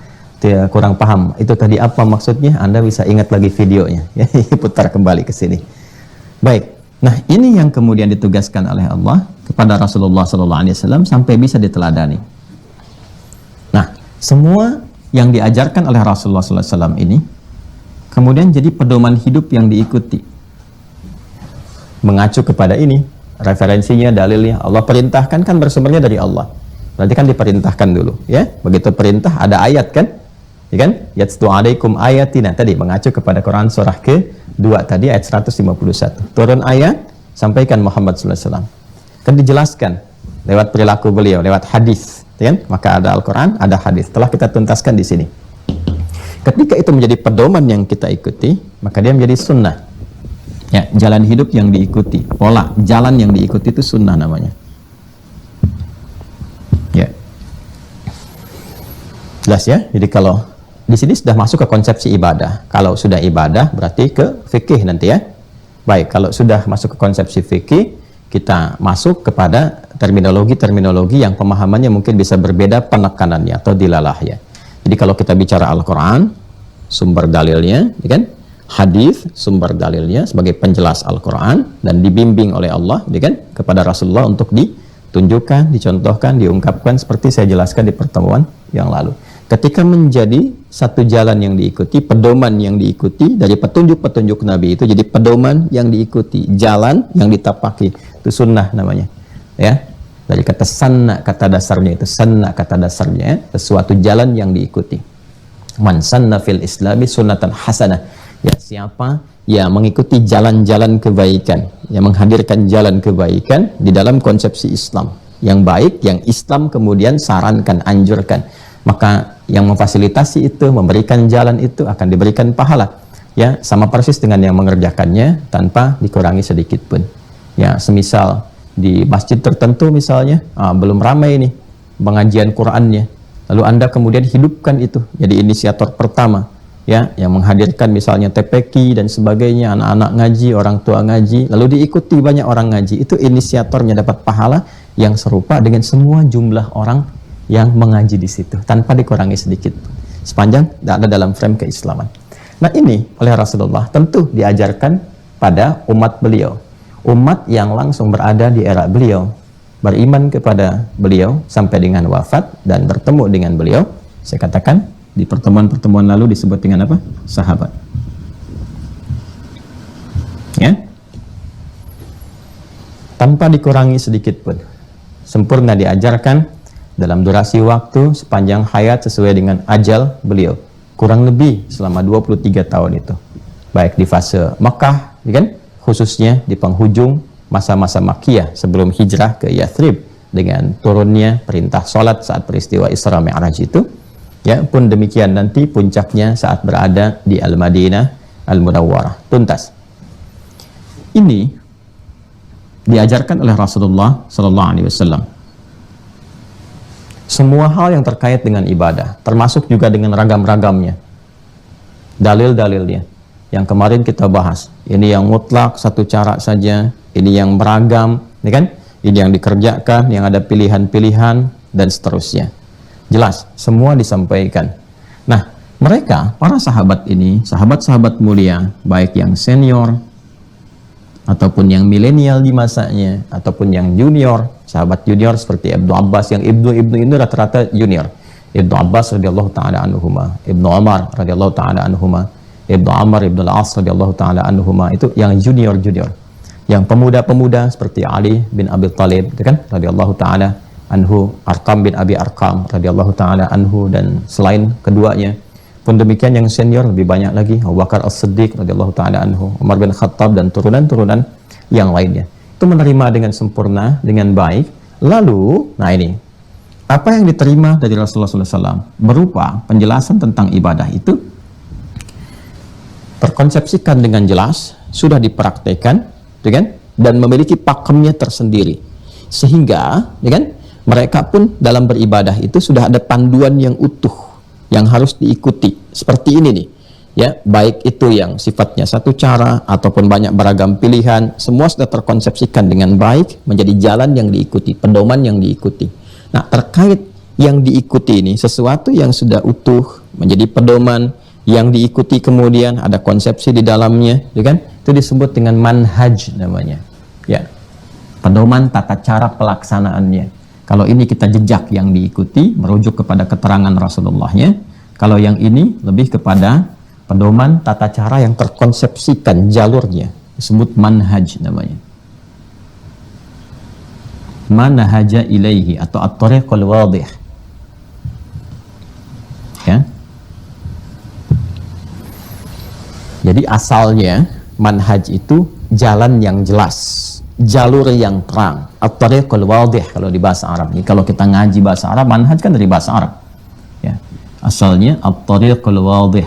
kurang paham itu tadi apa maksudnya, Anda bisa ingat lagi videonya, ya, putar kembali ke sini. Baik, nah ini yang kemudian ditugaskan oleh Allah kepada Rasulullah SAW sampai bisa diteladani. Nah, semua yang diajarkan oleh Rasulullah SAW ini kemudian jadi pedoman hidup yang diikuti. Mengacu kepada ini, referensinya, dalilnya, Allah perintahkan kan bersumbernya dari Allah. Berarti kan diperintahkan dulu, ya. Begitu perintah ada ayat kan? Ya kan? Yatlu alaikum ayatina, tadi mengacu kepada Quran surah ke-2 tadi ayat 151. Turun ayat, sampaikan Muhammad SAW. Kan dijelaskan lewat perilaku beliau, lewat hadis, ya kan? Maka ada Al-Quran, ada hadis. Telah kita tuntaskan di sini. Ketika itu menjadi pedoman yang kita ikuti, maka dia menjadi sunnah. Ya, jalan hidup yang diikuti, pola jalan yang diikuti itu sunnah namanya. Ya, jelas ya. Jadi kalau di sini sudah masuk ke konsepsi ibadah. Kalau sudah ibadah berarti ke fikih nanti ya. Baik, kalau sudah masuk ke konsepsi fikih, kita masuk kepada terminologi-terminologi yang pemahamannya mungkin bisa berbeda penekanannya atau dilalahnya. Jadi kalau kita bicara Al-Quran, sumber dalilnya, ya kan? Hadis, sumber dalilnya sebagai penjelas Al-Quran, dan dibimbing oleh Allah, ya kan? Kepada Rasulullah untuk ditunjukkan, dicontohkan, diungkapkan seperti saya jelaskan di pertemuan yang lalu. Ketika menjadi satu jalan yang diikuti, pedoman yang diikuti dari petunjuk-petunjuk Nabi itu jadi pedoman yang diikuti, jalan yang ditapaki, itu sunnah namanya, ya. Dari kata sanna, kata dasarnya itu sanna, kata dasarnya sesuatu jalan yang diikuti. Man sanna fil islami sunnatan hasanah, ya siapa yang mengikuti jalan-jalan kebaikan, yang menghadirkan jalan kebaikan di dalam konsepsi Islam yang baik, yang Islam kemudian sarankan, anjurkan, maka yang memfasilitasi itu, memberikan jalan itu akan diberikan pahala, ya sama persis dengan yang mengerjakannya tanpa dikurangi sedikit pun. Ya, semisal di masjid tertentu misalnya, belum ramai nih pengajian Qur'annya, lalu Anda kemudian hidupkan itu jadi inisiator pertama, ya, yang menghadirkan misalnya TPQ dan sebagainya, anak-anak ngaji, orang tua ngaji, lalu diikuti banyak orang ngaji, itu inisiatornya dapat pahala yang serupa dengan semua jumlah orang yang mengaji di situ tanpa dikurangi sedikit, sepanjang tidak ada dalam frame keislaman. Nah ini oleh Rasulullah tentu diajarkan pada umat beliau, umat yang langsung berada di era beliau, beriman kepada beliau sampai dengan wafat dan bertemu dengan beliau. Saya katakan di pertemuan-pertemuan lalu disebut dengan apa? Sahabat. Ya, tanpa dikurangi sedikit pun, sempurna diajarkan dalam durasi waktu sepanjang hayat sesuai dengan ajal beliau. kurang lebih selama 23 tahun itu, baik di fase Makkah, ya kan, khususnya di penghujung masa-masa Makkiyah sebelum hijrah ke Yathrib dengan turunnya perintah sholat saat peristiwa Isra Mi'raj itu, ya, pun demikian nanti puncaknya saat berada di Al-Madinah Al-Munawwarah, tuntas. Ini diajarkan oleh Rasulullah Sallallahu Alaihi Wasallam. Semua hal yang terkait dengan ibadah, termasuk juga dengan ragam-ragamnya, dalil-dalilnya, yang kemarin kita bahas. Ini yang mutlak satu cara saja, ini yang beragam, ya kan? Ini yang dikerjakan, yang ada pilihan-pilihan, dan seterusnya. Jelas, semua disampaikan. Nah, mereka, para sahabat ini, sahabat-sahabat mulia, baik yang senior, ataupun yang milenial di masanya, ataupun yang junior, sahabat junior seperti Ibnu Abbas, yang Ibnu ini rata-rata junior. Ibnu Abbas radhiyallahu taala anhuma, Ibnu Umar radhiyallahu taala anhuma, Ibnu Amr Ibnu Al-As radhiyallahu taala anhuma, itu yang junior. Yang pemuda-pemuda seperti Ali bin Abi Thalib, kan, radhiyallahu taala anhu, Arqam bin Abi Arqam radhiyallahu taala anhu, dan selain keduanya. Pun demikian yang senior lebih banyak lagi, Abu Bakar As-Siddiq radhiyallahu taala anhu, Umar bin Khattab, dan turunan-turunan yang lainnya. Itu menerima dengan sempurna, dengan baik. Lalu, nah ini, apa yang diterima dari Rasulullah SAW berupa penjelasan tentang ibadah itu terkonsepsikan dengan jelas, sudah dipraktekkan, ya kan? Dan memiliki pakemnya tersendiri. Sehingga, ya kan, mereka pun dalam beribadah itu sudah ada panduan yang utuh yang harus diikuti. Seperti ini nih, ya, baik itu yang sifatnya satu cara ataupun banyak beragam pilihan, semua sudah terkonsepsikan dengan baik menjadi jalan yang diikuti, pedoman yang diikuti. Nah, terkait yang diikuti ini, sesuatu yang sudah utuh menjadi pedoman yang diikuti, kemudian ada konsepsi di dalamnya, ya kan? Itu disebut dengan manhaj namanya. Ya. Pedoman tata cara pelaksanaannya. Kalau ini kita jejak yang diikuti, merujuk kepada keterangan Rasulullahnya. Kalau yang ini lebih kepada pedoman tata cara yang terkonsepsikan jalurnya, disebut manhaj namanya. Manhaja ilaihi atau at-tariqul wadih. Ya. Jadi asalnya manhaj itu jalan yang jelas, jalur yang terang, at-tariqul wadih kalau di bahasa Arab. Ini kalau kita ngaji bahasa Arab, manhaj kan dari bahasa Arab. Ya. Asalnya at-tariqul wadih.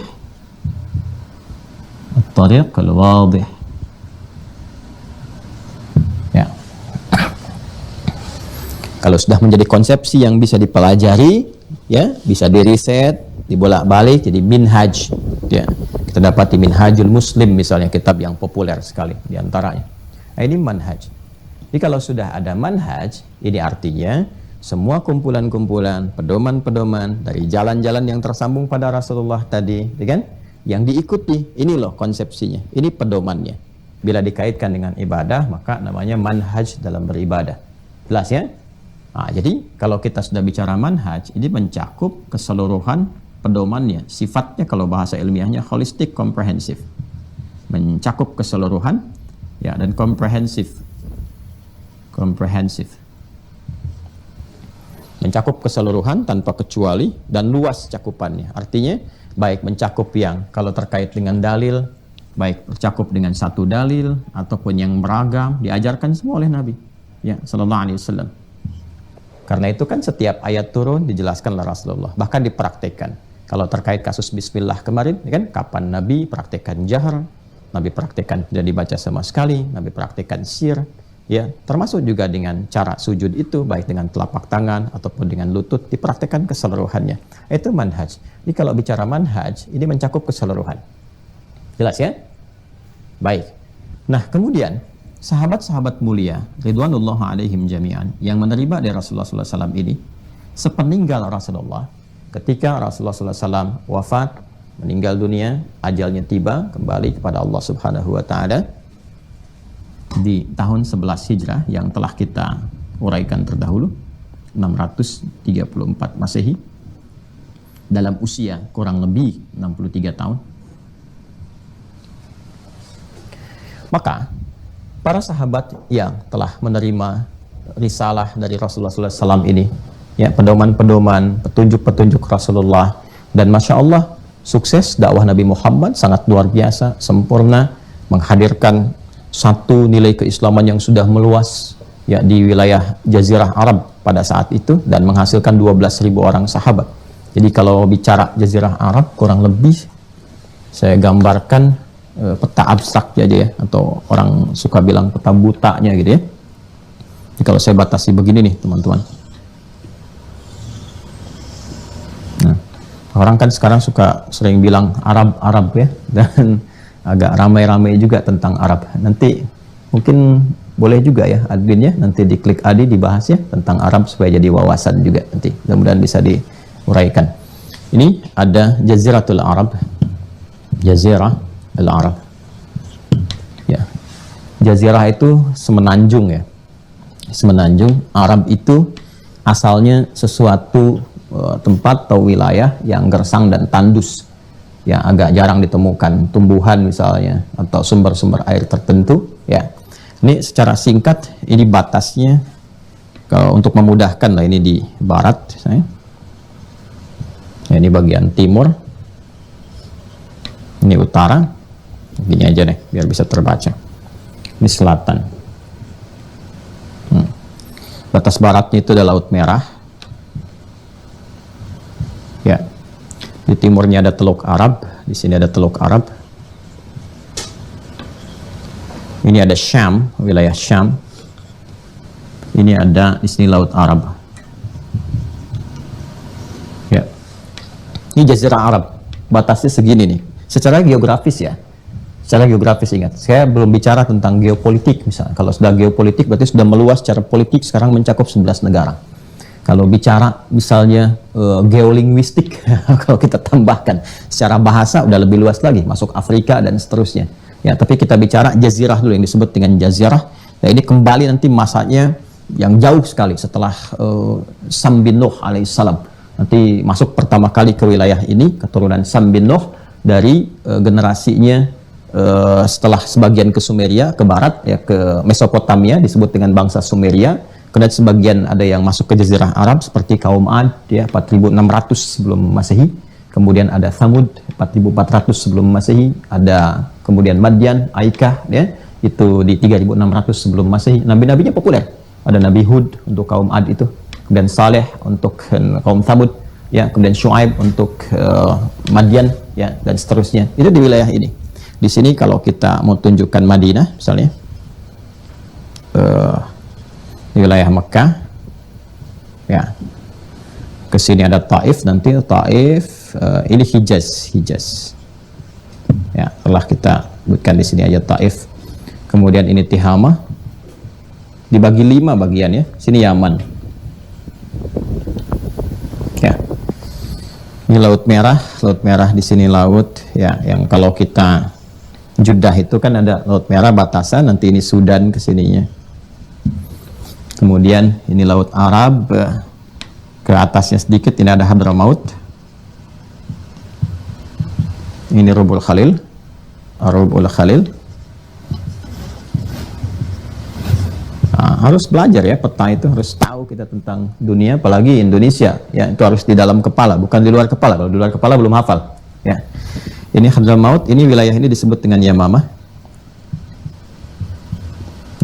At-tariqul wadih. Ya. Kalau sudah menjadi konsepsi yang bisa dipelajari, ya, bisa diriset, dibolak-balik jadi minhaj. Ya. Kita dapati Minhajul Muslim misalnya, kitab yang populer sekali di antaranya. Ini manhaj. Jadi kalau sudah ada manhaj, ini artinya semua kumpulan-kumpulan, pedoman-pedoman dari jalan-jalan yang tersambung pada Rasulullah tadi, ya kan? Yang diikuti, ini loh konsepsinya, ini pedomannya. Bila dikaitkan dengan ibadah, maka namanya manhaj dalam beribadah. Jelas ya? Nah, jadi kalau kita sudah bicara manhaj, ini mencakup keseluruhan pedomannya. Sifatnya kalau bahasa ilmiahnya holistik, komprehensif. Mencakup keseluruhan, ya, dan komprehensif. Mencakup keseluruhan tanpa kecuali dan luas cakupannya. Artinya baik mencakup yang kalau terkait dengan dalil, baik tercakup dengan satu dalil ataupun yang beragam, diajarkan semua oleh Nabi, ya, sallallahu alaihi wasallam. Karena itu kan setiap ayat turun dijelaskan oleh Rasulullah, bahkan dipraktekkan. Kalau terkait kasus bismillah kemarin, ya kan, kapan Nabi praktekkan jahar, Nabi praktekkan tidak dibaca sama sekali, Nabi praktekkan sir, ya, termasuk juga dengan cara sujud itu, baik dengan telapak tangan ataupun dengan lutut, dipraktekkan keseluruhannya. Itu manhaj. Jadi kalau bicara manhaj, ini mencakup keseluruhan. Jelas ya? Baik. Nah, kemudian sahabat-sahabat mulia ridwanullah alaihim jami'an yang menerima dari Rasulullah SAW ini, sepeninggal Rasulullah, ketika Rasulullah SAW wafat, meninggal dunia, ajalnya tiba kembali kepada Allah Subhanahu wa taala di tahun 11 Hijrah yang telah kita uraikan terdahulu, 634 Masehi, dalam usia kurang lebih 63 tahun. Maka para sahabat yang telah menerima risalah dari Rasulullah SAW ini, ya, pedoman-pedoman, petunjuk-petunjuk Rasulullah, dan Masya Allah sukses dakwah Nabi Muhammad, sangat luar biasa, sempurna, menghadirkan satu nilai keislaman yang sudah meluas ya di wilayah Jazirah Arab pada saat itu dan menghasilkan 12.000 orang sahabat. Jadi kalau bicara Jazirah Arab kurang lebih saya gambarkan peta abstrak aja ya, atau orang suka bilang peta butanya gitu ya. Jadi kalau saya batasi begini nih teman-teman. Nah, orang kan sekarang suka sering bilang Arab ya, dan agak ramai-ramai juga tentang Arab. Nanti mungkin boleh juga ya adminnya nanti diklik Adi dibahas ya tentang Arab supaya jadi wawasan juga nanti. Mudah-mudahan bisa diuraikan. Ini ada Jaziratul Arab. Jazirah al-Arab. Ya. Jazirah itu semenanjung ya. Semenanjung. Arab itu asalnya sesuatu tempat atau wilayah yang gersang dan tandus. Ya, agak jarang ditemukan tumbuhan misalnya atau sumber-sumber air tertentu ya. Ini secara singkat ini batasnya kalau untuk memudahkan lah, ini di barat saya. Ya, ini bagian timur. Ini utara. Gini aja nih biar bisa terbaca. Ini selatan. Batas baratnya itu ada Laut Merah. Ya. Di timurnya ada Teluk Arab, di sini ada Teluk Arab. Ini ada Syam, wilayah Syam. Ini ada di sini Laut Arab. Ya. Ini Jazirah Arab. Batasnya segini nih. Secara geografis ya. Secara geografis ingat. Saya belum bicara tentang geopolitik misalnya. Kalau sudah geopolitik berarti sudah meluas secara politik, sekarang mencakup 11 negara. Kalau bicara misalnya geolinguistik, kalau kita tambahkan secara bahasa udah lebih luas lagi, masuk Afrika dan seterusnya. Ya, tapi kita bicara jazirah dulu yang disebut dengan jazirah. Nah, ini kembali nanti masanya yang jauh sekali setelah Sam bin Nuh alaihissalam. Nanti masuk pertama kali ke wilayah ini, keturunan Sam bin Nuh dari generasinya setelah sebagian ke Sumeria, ke barat, ya ke Mesopotamia disebut dengan bangsa Sumeria. Kemudian sebagian ada yang masuk ke Jazirah Arab seperti kaum Ad, ya 4.600 sebelum Masehi. Kemudian ada Thamud 4.400 sebelum Masehi, ada kemudian Madian, Aikah ya, itu di 3.600 sebelum Masehi. Nabi-nabinya populer. Ada Nabi Hud untuk kaum Ad itu, kemudian Saleh untuk kaum Thamud, ya, kemudian Syuaib untuk Madian ya dan seterusnya. Itu di wilayah ini. Di sini kalau kita mau tunjukkan Madinah misalnya, di wilayah Mekah ya. Ke sini ada Taif, nanti Taif, ini Hijaz. Ya, telah kita buatkan di sini aja Taif. Kemudian ini Tihamah. Dibagi 5 bagian ya. Sini Yaman. Ya. Ini Laut Merah di sini laut ya, yang kalau kita Jeddah itu kan ada Laut Merah batasan, nanti ini Sudan ke sininya. Kemudian ini Laut Arab, ke atasnya sedikit ini ada Hadramaut. Ini Rubul Khalil. Nah, harus belajar ya peta itu, harus tahu kita tentang dunia, apalagi Indonesia ya, itu harus di dalam kepala, bukan di luar kepala. Kalau di luar kepala belum hafal ya. Ini Hadramaut, ini wilayah ini disebut dengan Yamamah.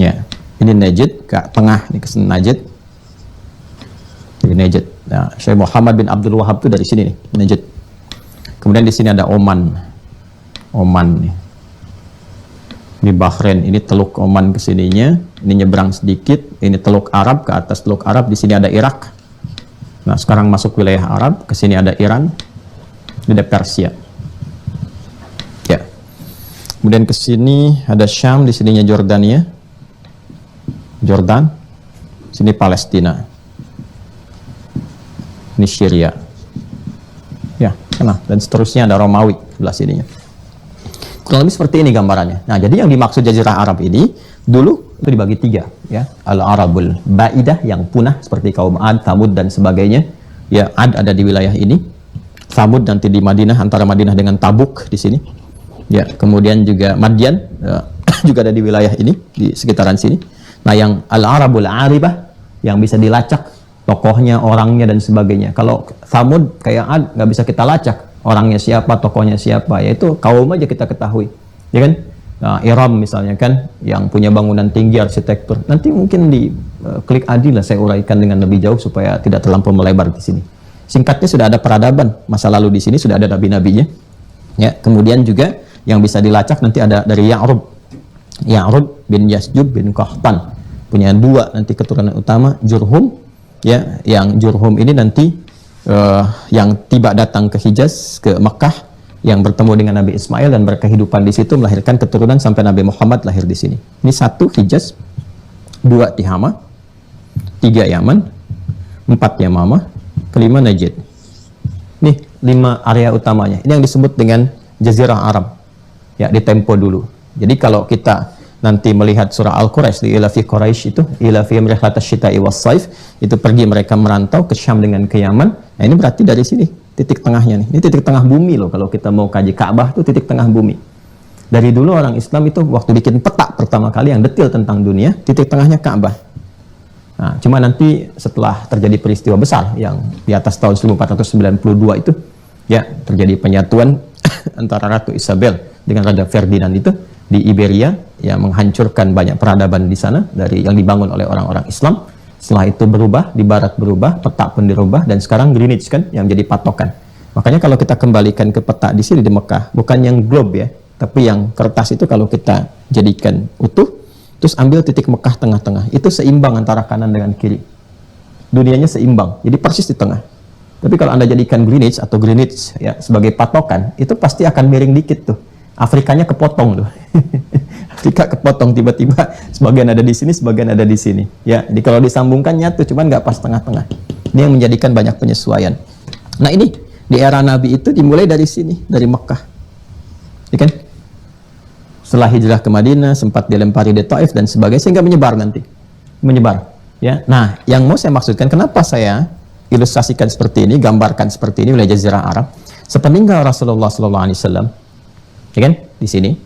Ya. Ini Najd, ke tengah, ini ke Najd. Ini Najd. Nah, Syekh Muhammad bin Abdul Wahab itu dari sini nih, Najd. Kemudian di sini ada Oman nih. Ini Bahrain, ini Teluk Oman ke sininya, ini nyebrang sedikit, ini Teluk Arab, ke atas Teluk Arab, di sini ada Irak. Nah, sekarang masuk wilayah Arab, ke sini ada Iran, ini ada Persia. Ya. Kemudian ke sini ada Syam, di sininya Jordania. Jordan, sini Palestina, ini Syria, ya, dan seterusnya ada Romawi sebelah sininya. Kurang lebih seperti ini gambarannya. Nah, jadi yang dimaksud Jazirah Arab ini dulu itu dibagi 3, ya, Al-Arabul Ba'idah yang punah seperti kaum Ad, Thamud dan sebagainya. Ya, Ad ada di wilayah ini, Thamud nanti di Madinah, antara Madinah dengan Tabuk di sini. Ya, kemudian juga Madian juga ada di wilayah ini, di sekitaran sini. Nah, yang Al-Arabul Aribah yang bisa dilacak tokohnya, orangnya dan sebagainya. Kalau Thamud kayak Ad nggak bisa kita lacak orangnya siapa, tokohnya siapa, yaitu kaum aja kita ketahui, ya kan? Nah, Iram misalnya kan, yang punya bangunan tinggi, arsitektur. Nanti mungkin di klik Adi lah saya uraikan dengan lebih jauh supaya tidak terlampau melebar di sini. Singkatnya sudah ada peradaban masa lalu di sini, sudah ada nabi-nabinya. Ya, kemudian juga yang bisa dilacak nanti ada dari Ya'rub bin Yasjub bin Qahtan, punya dua nanti keturunan utama, Jurhum, ya, yang Jurhum ini nanti yang tiba datang ke Hijaz, ke Mekah, yang bertemu dengan Nabi Ismail dan berkehidupan di situ, melahirkan keturunan sampai Nabi Muhammad lahir di sini. Ini 1 Hijaz, 2 Tihama, 3 Yaman, 4 Yamamah, 5 Najd. Nih 5 area utamanya. Ini yang disebut dengan Jazirah Arab. Ya, di tempo dulu. Jadi kalau kita nanti melihat surah Al-Quraisy, di Ila fi Quraisy itu, Ila fi rihlatasy syita'i was-saif, itu pergi mereka merantau ke Syam dengan ke Yaman. Nah, ini berarti dari sini titik tengahnya nih. Ini titik tengah bumi loh, kalau kita mau kaji Ka'bah itu titik tengah bumi. Dari dulu orang Islam itu waktu bikin peta pertama kali yang detail tentang dunia, titik tengahnya Ka'bah. Nah, cuma nanti setelah terjadi peristiwa besar yang di atas tahun 1492 itu, ya, terjadi penyatuan antara Ratu Isabel dengan Raja Ferdinand itu di Iberia, yang menghancurkan banyak peradaban di sana dari yang dibangun oleh orang-orang Islam. Setelah itu berubah, di barat berubah, peta pun dirubah, dan sekarang Greenwich kan yang jadi patokan. Makanya kalau kita kembalikan ke peta di sini di Mekah, bukan yang globe ya, tapi yang kertas itu kalau kita jadikan utuh, terus ambil titik Mekah tengah-tengah, itu seimbang antara kanan dengan kiri. Dunianya seimbang, jadi persis di tengah. Tapi kalau Anda jadikan Greenwich atau Greenwich ya sebagai patokan, itu pasti akan miring dikit tuh. Afrikanya kepotong tuh. Afrika kepotong tiba-tiba, sebagian ada di sini, sebagian ada di sini. Ya, jadi kalau disambungkan nyatu, cuman nggak pas tengah-tengah. Ini yang menjadikan banyak penyesuaian. Nah ini di era Nabi itu dimulai dari sini, dari Mekah, ya kan? Setelah hijrah ke Madinah, sempat dilempari di Taif dan sebagainya, sehingga menyebar nanti, menyebar. Ya, nah yang mau saya maksudkan, kenapa saya ilustrasikan seperti ini, gambarkan seperti ini wilayah Jazirah Arab, sepeninggal Rasulullah SAW. Ya kan? Di sini,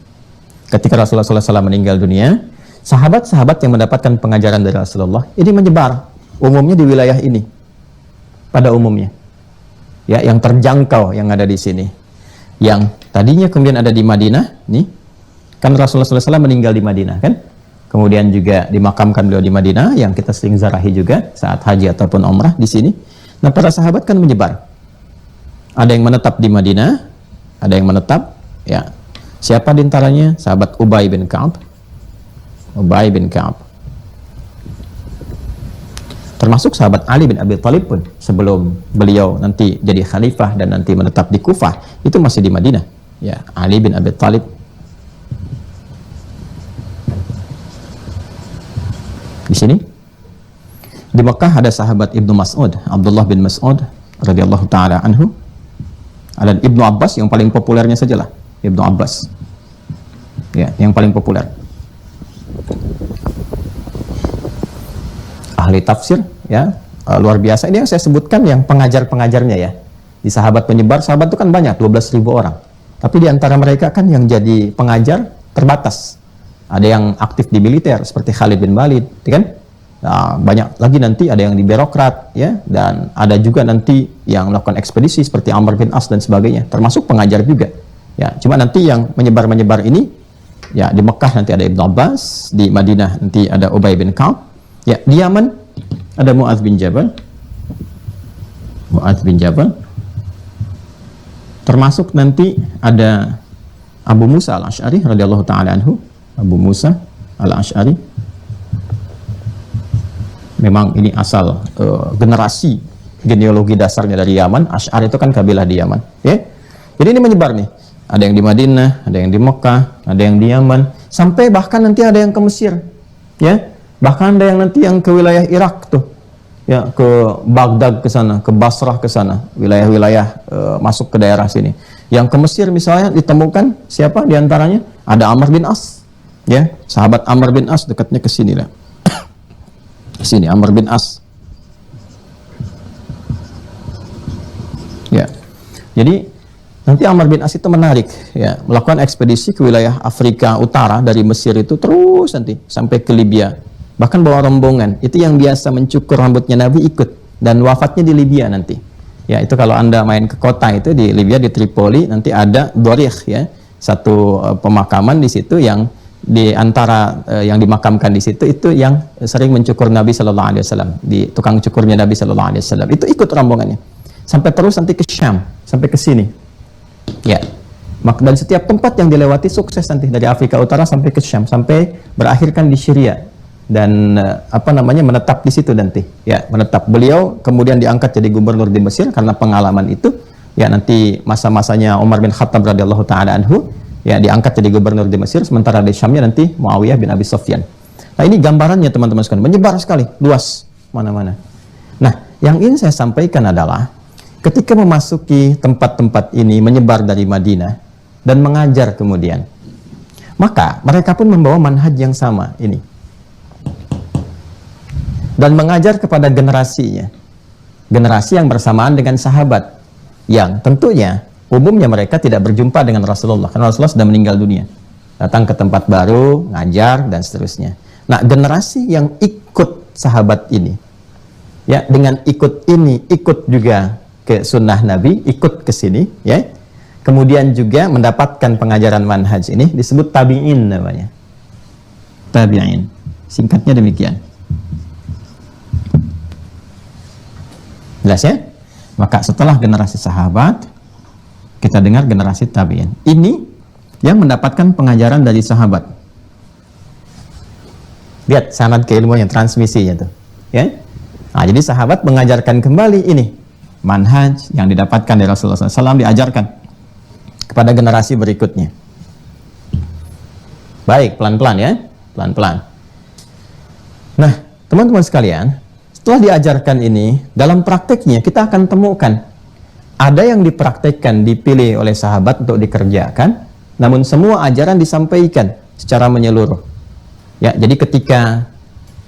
ketika Rasulullah SAW meninggal dunia, sahabat-sahabat yang mendapatkan pengajaran dari Rasulullah ini menyebar, umumnya di wilayah ini, pada umumnya, ya, yang terjangkau yang ada di sini. Yang tadinya kemudian ada di Madinah, nih, kan Rasulullah SAW meninggal di Madinah, kan? Kemudian juga dimakamkan beliau di Madinah, yang kita sering zarahi juga saat haji ataupun umrah di sini. Nah, para sahabat kan menyebar. Ada yang menetap di Madinah, ada yang menetap, ya. Siapa diantaranya? Sahabat Ubay bin Ka'ab. Ubay bin Ka'ab. Termasuk sahabat Ali bin Abi Thalib pun, sebelum beliau nanti jadi khalifah dan nanti menetap di Kufah, itu masih di Madinah. Ya, Ali bin Abi Thalib. Di sini. Di Mekah ada sahabat Ibnu Mas'ud, Abdullah bin Mas'ud radhiyallahu taala anhu. Ada Ibnu Abbas, yang paling populernya sajalah Ibnu Abbas, ya, yang paling populer, ahli tafsir, ya, luar biasa. Ini yang saya sebutkan yang pengajar-pengajarnya ya. Di sahabat penyebar, sahabat itu kan banyak, 12.000 orang. Tapi di antara mereka kan yang jadi pengajar terbatas. Ada yang aktif di militer seperti Khalid bin Walid, ya kan? Nah, banyak lagi nanti ada yang di birokrat, ya, dan ada juga nanti yang melakukan ekspedisi seperti Amr bin As dan sebagainya, termasuk pengajar juga. Ya, cuma nanti yang menyebar-menyebar ini, ya, di Mekah nanti ada Ibnu Abbas, di Madinah nanti ada Ubay bin Ka'ab, ya, di Yaman ada Mu'adz bin Jabal, termasuk nanti ada Abu Musa al-Asy'ari radhiyallahu ta'ala anhu. Abu Musa al-Asy'ari, memang ini asal generasi genealogi dasarnya dari Yaman. Asy'ari itu kan kabilah di Yaman, ya. Jadi ini menyebar nih. Ada yang di Madinah, ada yang di Mekah, ada yang di Yaman, sampai bahkan nanti ada yang ke Mesir, ya. Bahkan ada yang nanti yang ke wilayah Irak tuh, ya, ke Baghdad ke sana, ke Basrah ke sana, wilayah-wilayah masuk ke daerah sini. Yang ke Mesir misalnya ditemukan siapa diantaranya? Ada Amr bin As, ya, sahabat Amr bin As, dekatnya ke sini lah. Sini Amr bin As, ya. Jadi nanti Amr bin As itu menarik, ya, melakukan ekspedisi ke wilayah Afrika Utara dari Mesir itu terus nanti sampai ke Libya, bahkan bawa rombongan. Itu yang biasa mencukur rambutnya Nabi ikut, dan wafatnya di Libya nanti, Ya, itu kalau Anda main ke kota itu di Libya, di Tripoli, nanti ada Dorih ya, satu pemakaman di situ yang di antara yang dimakamkan di situ itu yang sering mencukur Nabi Shallallahu Alaihi Wasallam, di tukang cukurnya Nabi Shallallahu Alaihi Wasallam itu ikut rombongannya sampai terus nanti ke Syam, sampai ke sini ya. Dan setiap tempat yang dilewati sukses nanti, dari Afrika Utara sampai ke Syam, sampai berakhirkan di Syria dan menetap di situ nanti ya, menetap. Beliau kemudian diangkat jadi gubernur di Mesir karena pengalaman itu ya, nanti masa-masanya Umar bin Khattab radhiyallahu taala anhu ya, diangkat jadi gubernur di Mesir, sementara di Syamnya nanti Muawiyah bin Abi Sufyan. Nah, ini gambarannya teman-teman sekalian, menyebar sekali, luas mana-mana. Nah, yang ingin saya sampaikan adalah ketika memasuki tempat-tempat ini, menyebar dari Madinah dan mengajar kemudian, maka mereka pun membawa manhaj yang sama ini dan mengajar kepada generasinya, generasi yang bersamaan dengan sahabat yang tentunya umumnya mereka tidak berjumpa dengan Rasulullah karena Rasulullah sudah meninggal dunia, datang ke tempat baru, ngajar dan seterusnya. Nah, generasi yang ikut sahabat ini ya, dengan ikut ini, ikut juga ke sunnah Nabi, ikut ke sini ya, kemudian juga mendapatkan pengajaran manhaj ini, disebut tabi'in namanya. Tabi'in, singkatnya demikian. Jelas ya? Maka setelah generasi sahabat, kita dengar generasi tabi'in. Ini yang mendapatkan pengajaran dari sahabat. Lihat sanad keilmuan yang transmisinya tuh, ya. Nah, jadi sahabat mengajarkan kembali ini manhaj yang didapatkan dari Rasulullah SAW, diajarkan kepada generasi berikutnya. Baik, pelan-pelan ya, pelan-pelan. Nah, teman-teman sekalian, setelah diajarkan ini, dalam prakteknya kita akan temukan ada yang dipraktekkan, dipilih oleh sahabat untuk dikerjakan, namun semua ajaran disampaikan secara menyeluruh. Ya, jadi ketika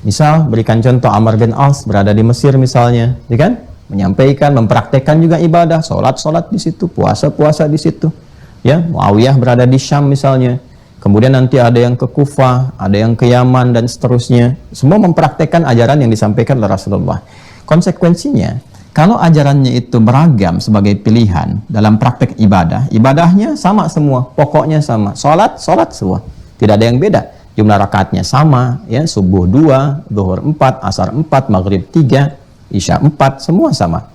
misal berikan contoh Amr bin As berada di Mesir misalnya, ya kan? Menyampaikan, mempraktekkan juga ibadah, sholat di situ, puasa di situ. Ya, Muawiyah berada di Syam misalnya. Kemudian nanti ada yang ke Kufah, ada yang ke Yaman dan seterusnya. Semua mempraktekkan ajaran yang disampaikan oleh Rasulullah. Konsekuensinya, kalau ajarannya itu beragam sebagai pilihan dalam praktek ibadah, ibadahnya sama semua, pokoknya sama. Sholat semua. Tidak ada yang beda. Jumlah rakaatnya sama, ya, subuh 2, zuhur 4, asar 4, maghrib 3, isya 4, semua sama.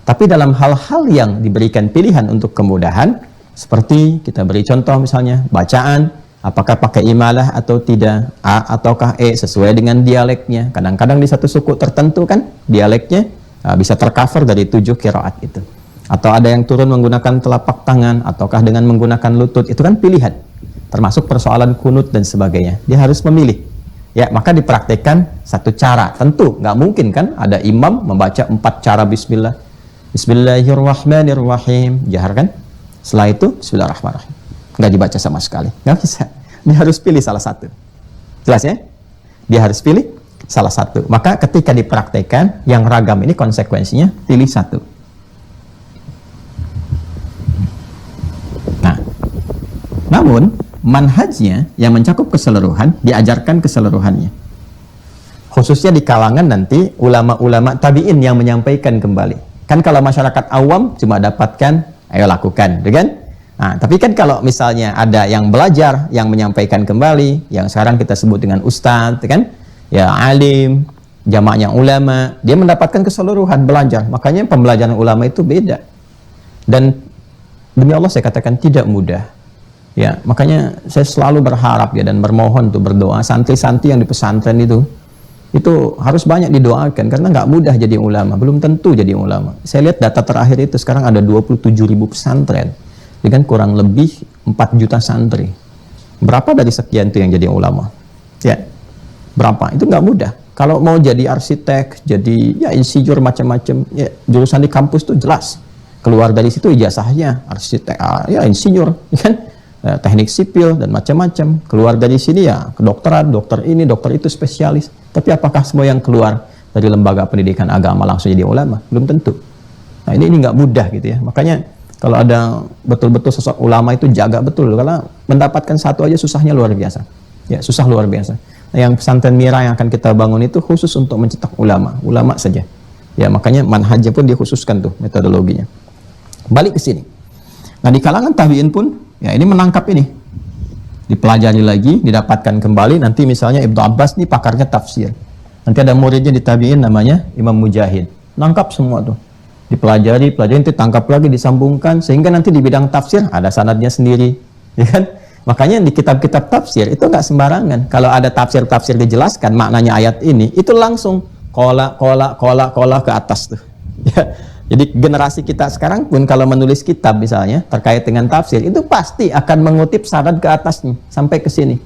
Tapi dalam hal-hal yang diberikan pilihan untuk kemudahan, seperti kita beri contoh misalnya, bacaan, apakah pakai imalah atau tidak, A ataukah E, sesuai dengan dialeknya. Kadang-kadang di satu suku tertentu kan, dialeknya bisa tercover dari 7 qiraat itu. Atau ada yang turun menggunakan telapak tangan, ataukah dengan menggunakan lutut, itu kan pilihan. Termasuk persoalan kunut dan sebagainya. Dia harus memilih. Ya, maka dipraktekkan satu cara. Tentu, nggak mungkin kan ada imam membaca 4 cara bismillah. Bismillahirrahmanirrahim. Jahar kan? Setelah itu, bismillahirrahmanirrahim. Nggak dibaca sama sekali. Nggak bisa. Dia harus pilih salah satu. Jelas ya? Dia harus pilih salah satu. Maka ketika dipraktekkan yang ragam ini, konsekuensinya pilih satu. Nah, namun manhajnya yang mencakup keseluruhan, diajarkan keseluruhannya. Khususnya di kalangan nanti ulama-ulama tabi'in yang menyampaikan kembali. Kan kalau masyarakat awam cuma dapatkan, ayo lakukan, kan? Nah, tapi kan kalau misalnya ada yang belajar, yang menyampaikan kembali, yang sekarang kita sebut dengan ustadz, kan? Ya, alim, jamaahnya ulama, dia mendapatkan keseluruhan belajar. Makanya pembelajaran ulama itu beda. Dan demi Allah saya katakan tidak mudah. Ya, makanya saya selalu berharap ya dan bermohon untuk berdoa santri-santri yang di pesantren itu harus banyak didoakan karena nggak mudah jadi ulama, belum tentu jadi ulama. Saya lihat data terakhir itu sekarang ada 27.000 pesantren dengan kurang lebih 4 juta santri. Berapa dari sekian itu yang jadi ulama? Ya, berapa? Itu nggak mudah. Kalau mau jadi arsitek, jadi ya insinyur macam-macam, ya jurusan di kampus tuh jelas. Keluar dari situ ijazahnya arsitek, ya insinyur, kan? Teknik sipil dan macam-macam. Keluar dari sini ya kedokteran, dokter ini, dokter itu, spesialis. Tapi apakah semua yang keluar dari lembaga pendidikan agama langsung jadi ulama? Belum tentu. Nah, ini nggak mudah gitu ya. Makanya kalau ada betul-betul sosok ulama itu jaga betul, karena mendapatkan satu aja susahnya luar biasa. Ya, susah luar biasa. Nah, yang pesantren Mira yang akan kita bangun itu khusus untuk mencetak ulama saja. Ya, makanya manhajnya pun dia khususkan tuh metodologinya. Balik ke sini. Nah, di kalangan tabi'in pun ya ini menangkap ini. Dipelajari lagi, didapatkan kembali. Nanti misalnya Ibnu Abbas nih pakarnya tafsir. Nanti ada muridnya di tabi'in namanya Imam Mujahid. Nangkap semua tuh. Dipelajari, nanti tangkap lagi, disambungkan sehingga nanti di bidang tafsir ada sanadnya sendiri, ya kan? Makanya di kitab-kitab tafsir itu nggak sembarangan. Kalau ada tafsir dijelaskan maknanya ayat ini, itu langsung kola ke atas tuh. Ya. Jadi generasi kita sekarang pun kalau menulis kitab misalnya terkait dengan tafsir itu pasti akan mengutip sanad ke atasnya sampai ke sini.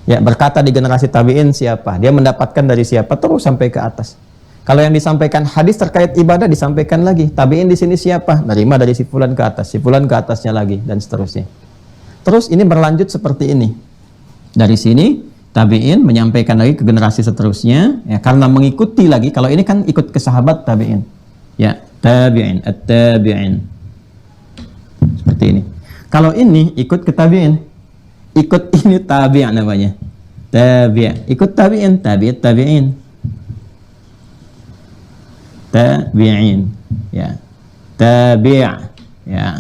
Ya, berkata di generasi tabi'in siapa, dia mendapatkan dari siapa terus sampai ke atas. Kalau yang disampaikan hadis terkait ibadah disampaikan lagi. Tabi'in di sini siapa? Nerima dari si fulan ke atas, si fulan ke atasnya lagi dan seterusnya. Terus ini berlanjut seperti ini. Dari sini tabi'in menyampaikan lagi ke generasi seterusnya, ya, karena mengikuti lagi. Kalau ini kan ikut ke sahabat tabi'in, ya, tabi'in, at-tabi'in, seperti ini. Kalau ini ikut ke tabi'in, ikut ini tabi' namanya, tabi', ikut tabi'in, tabi'in, tabi'in, ya, tabi', ya.